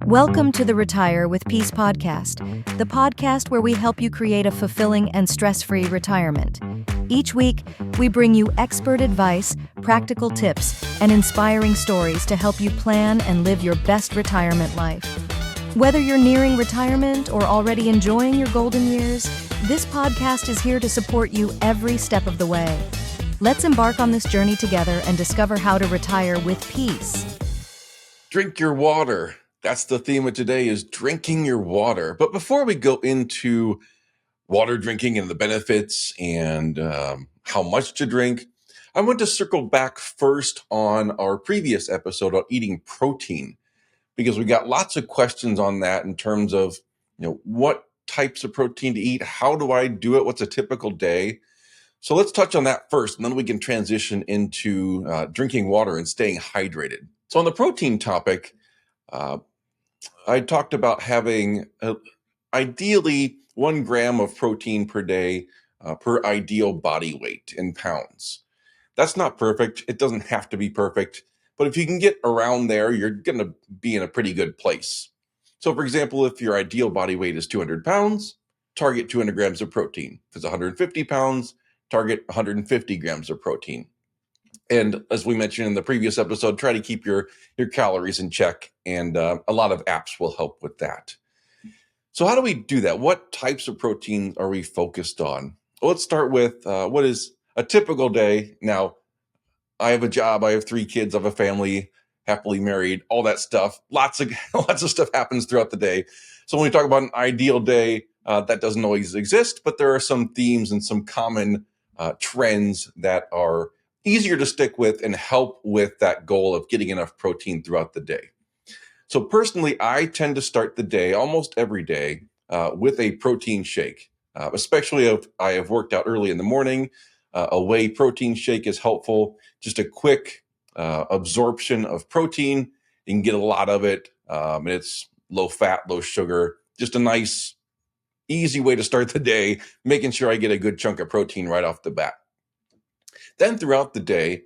Welcome to the Retire with Peace podcast, the podcast where we help you create a fulfilling and stress-free retirement. Each week, we bring you expert advice, practical tips, and inspiring stories to help you plan and live your best retirement life. Whether you're nearing retirement or already enjoying your golden years, this podcast is here to support you every step of the way. Let's embark on this journey together and discover how to retire with peace. Drink your water. That's the theme of today, is drinking your water. But before we go into water drinking and the benefits and how much to drink, I want to circle back first on our previous episode on eating protein, because we got lots of questions on that in terms of, what types of protein to eat, how do I do it, what's a typical day. So let's touch on that first, and then we can transition into drinking water and staying hydrated. So on the protein topic, I talked about having ideally 1 gram of protein per day per ideal body weight in pounds. That's not perfect. It doesn't have to be perfect. But if you can get around there, you're going to be in a pretty good place. So for example, if your ideal body weight is 200 pounds, target 200 grams of protein. If it's 150 pounds, target 150 grams of protein. And as we mentioned in the previous episode, try to keep your calories in check, and a lot of apps will help with that. So how do we do that? What types of protein are we focused on? Well, let's start with what is a typical day. Now, I have a job, I have 3 kids, I have a family, happily married, all that stuff. Lots of stuff happens throughout the day. So when we talk about an ideal day, that doesn't always exist, but there are some themes and some common trends that are easier to stick with and help with that goal of getting enough protein throughout the day. So personally, I tend to start the day almost every day with a protein shake, especially if I have worked out early in the morning. A whey protein shake is helpful. Just a quick absorption of protein. You can get a lot of it. And it's low fat, low sugar. Just a nice, easy way to start the day, making sure I get a good chunk of protein right off the bat. Then throughout the day,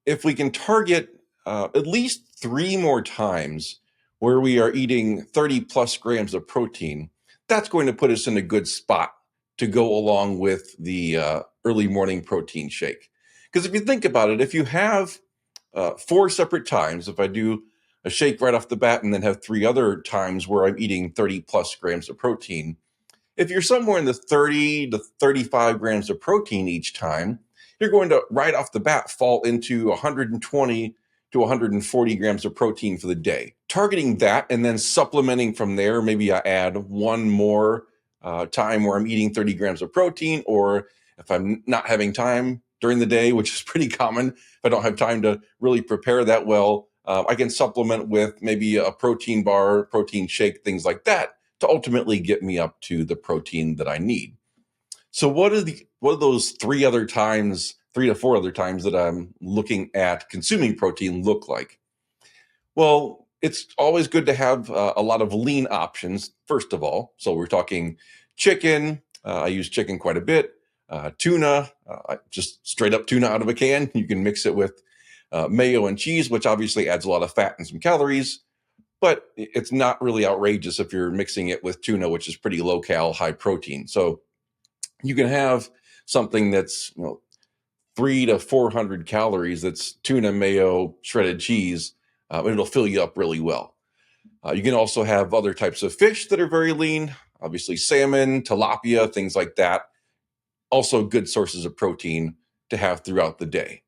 if we can target at least 3 more times where we are eating 30 plus grams of protein, that's going to put us in a good spot to go along with the early morning protein shake. Because if you think about it, if you have 4 separate times, if I do a shake right off the bat and then have 3 other times where I'm eating 30 plus grams of protein, if you're somewhere in the 30 to 35 grams of protein each time, you're going to right off the bat fall into 120 to 140 grams of protein for the day. Targeting that and then supplementing from there, maybe I add 1 more time where I'm eating 30 grams of protein, or if I'm not having time during the day, which is pretty common, if I don't have time to really prepare that well, I can supplement with maybe a protein bar, protein shake, things like that to ultimately get me up to the protein that I need. So what are those 3 to 4 other times that I'm looking at consuming protein look like? Well, it's always good to have a lot of lean options, first of all. So we're talking chicken. I use chicken quite a bit. Tuna, just straight up tuna out of a can. You can mix it with mayo and cheese, which obviously adds a lot of fat and some calories. But it's not really outrageous if you're mixing it with tuna, which is pretty low cal, high protein. So you can have something that's 300 to 400 calories. That's tuna, mayo, shredded cheese. It'll fill you up really well. You can also have other types of fish that are very lean, obviously salmon, tilapia, things like that. Also good sources of protein to have throughout the day.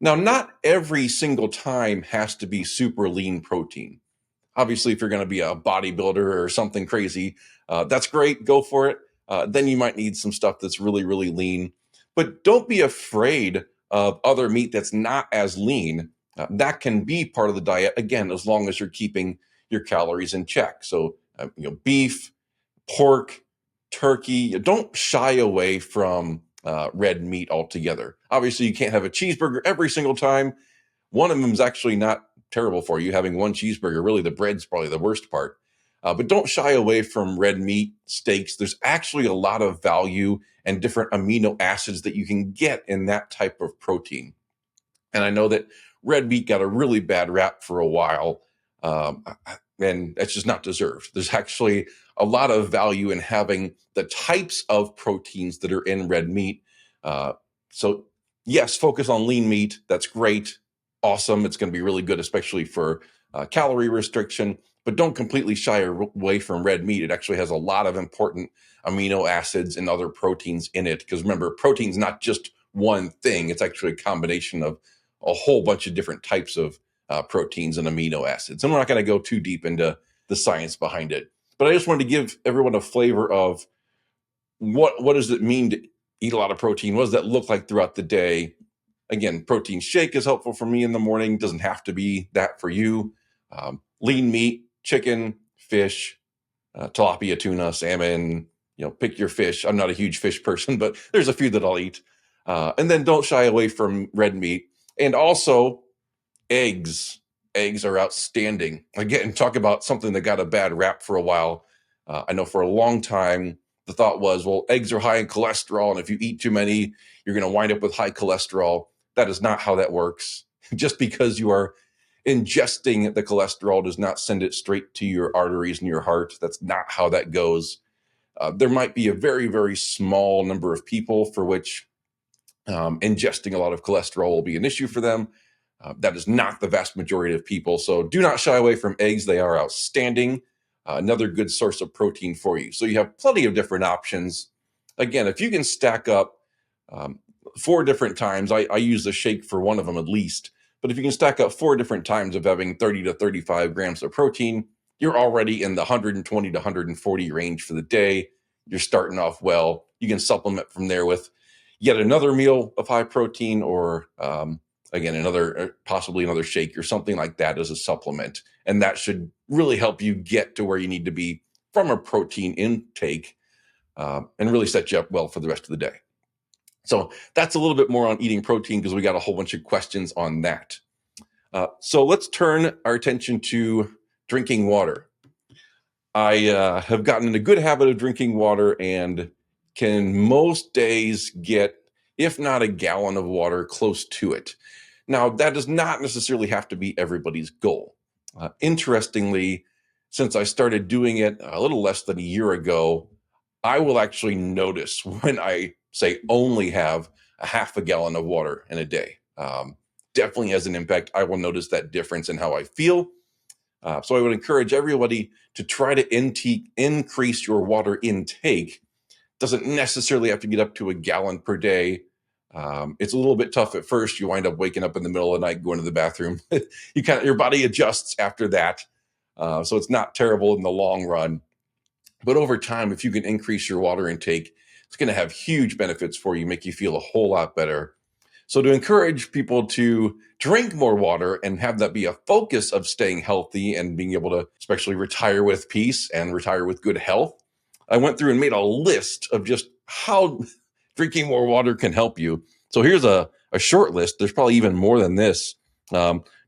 Now, not every single time has to be super lean protein. Obviously, if you're going to be a bodybuilder or something crazy, that's great. Go for it. Then you might need some stuff that's really, really lean. But don't be afraid of other meat that's not as lean. That can be part of the diet, again, as long as you're keeping your calories in check. So, beef, pork, turkey. Don't shy away from red meat altogether. Obviously, you can't have a cheeseburger every single time. One of them is actually not terrible for you. Having 1 cheeseburger, really the bread's probably the worst part. But don't shy away from red meat, steaks. There's actually a lot of value and different amino acids that you can get in that type of protein. And I know that red meat got a really bad rap for a while. and that's just not deserved. There's actually a lot of value in having the types of proteins that are in red meat. So yes, focus on lean meat. That's great. Awesome. It's going to be really good, especially for calorie restriction, but don't completely shy away from red meat. It actually has a lot of important amino acids and other proteins in it. Because remember, protein's not just one thing. It's actually a combination of a whole bunch of different types of proteins and amino acids. And we're not going to go too deep into the science behind it. But I just wanted to give everyone a flavor of what does it mean to eat a lot of protein? What does that look like throughout the day? Again, protein shake is helpful for me in the morning. Doesn't have to be that for you. Lean meat, chicken, fish, tilapia, tuna, salmon, pick your fish. I'm not a huge fish person, but there's a few that I'll eat. And then don't shy away from red meat. And also eggs. Eggs are outstanding. Again, talk about something that got a bad rap for a while. I know for a long time, the thought was, well, eggs are high in cholesterol, and if you eat too many, you're going to wind up with high cholesterol. That is not how that works. Just because you are ingesting the cholesterol does not send it straight to your arteries and your heart. That's not how that goes. There might be a very, very small number of people for which ingesting a lot of cholesterol will be an issue for them. That is not the vast majority of people. So do not shy away from eggs. They are outstanding. Another good source of protein for you. So you have plenty of different options. Again, if you can stack up 4 different times, I use the shake for one of them at least, but if you can stack up 4 different times of having 30 to 35 grams of protein, you're already in the 120 to 140 range for the day. You're starting off well. You can supplement from there with yet another meal of high protein, or again, possibly another shake or something like that as a supplement. And that should really help you get to where you need to be from a protein intake, and really set you up well for the rest of the day. So that's a little bit more on eating protein, because we got a whole bunch of questions on that. So let's turn our attention to drinking water. I have gotten in a good habit of drinking water and can most days get, if not a gallon of water, close to it. Now, that does not necessarily have to be everybody's goal. Interestingly, since I started doing it a little less than a year ago, I will actually notice when I say only have a half a gallon of water in a day. Definitely has an impact. I will notice that difference in how I feel. So I would encourage everybody to try to increase your water intake. Doesn't necessarily have to get up to a gallon per day. It's a little bit tough at first. You wind up waking up in the middle of the night, going to the bathroom. Your body adjusts after that. So it's not terrible in the long run. But over time, if you can increase your water intake, it's going to have huge benefits for you, make you feel a whole lot better. So to encourage people to drink more water and have that be a focus of staying healthy and being able to especially retire with peace and retire with good health, I went through and made a list of just how drinking more water can help you. So here's a short list. There's probably even more than this.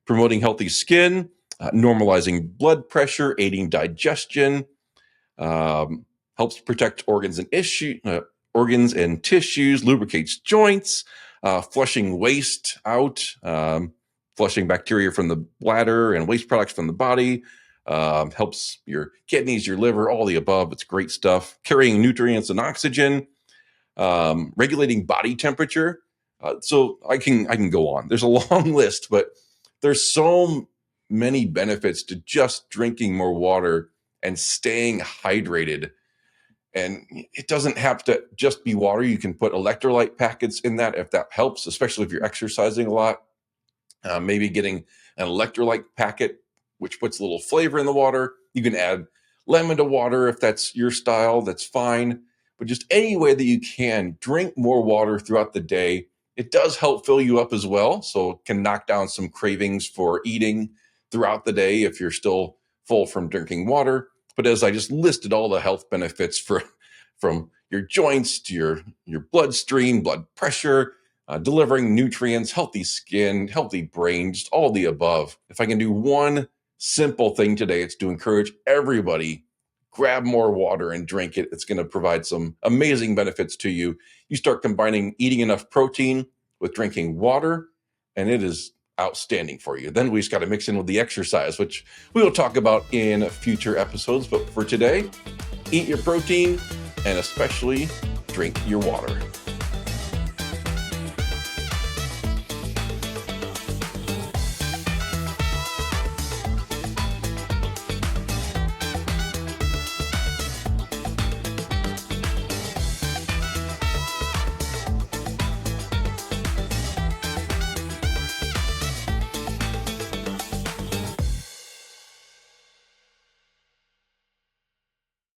Promoting healthy skin, normalizing blood pressure, aiding digestion, helps protect organs and tissues, lubricates joints, flushing waste out, flushing bacteria from the bladder and waste products from the body, helps your kidneys, your liver, all the above. It's great stuff. Carrying nutrients and oxygen, regulating body temperature. So I can go on. There's a long list, but there's so many benefits to just drinking more water and staying hydrated. And it doesn't have to just be water. You can put electrolyte packets in that if that helps, especially if you're exercising a lot. Maybe getting an electrolyte packet, which puts a little flavor in the water. You can add lemon to water if that's your style. That's fine. But just any way that you can, drink more water throughout the day. It does help fill you up as well. So it can knock down some cravings for eating throughout the day if you're still full from drinking water. But as I just listed all the health benefits from your joints to your bloodstream, blood pressure, delivering nutrients, healthy skin, healthy brain, just all the above. If I can do one simple thing today, it's to encourage everybody, grab more water and drink it. It's going to provide some amazing benefits to you. You start combining eating enough protein with drinking water, and it is outstanding for you. Then we just got to mix in with the exercise, which we will talk about in future episodes. But for today, eat your protein and especially drink your water.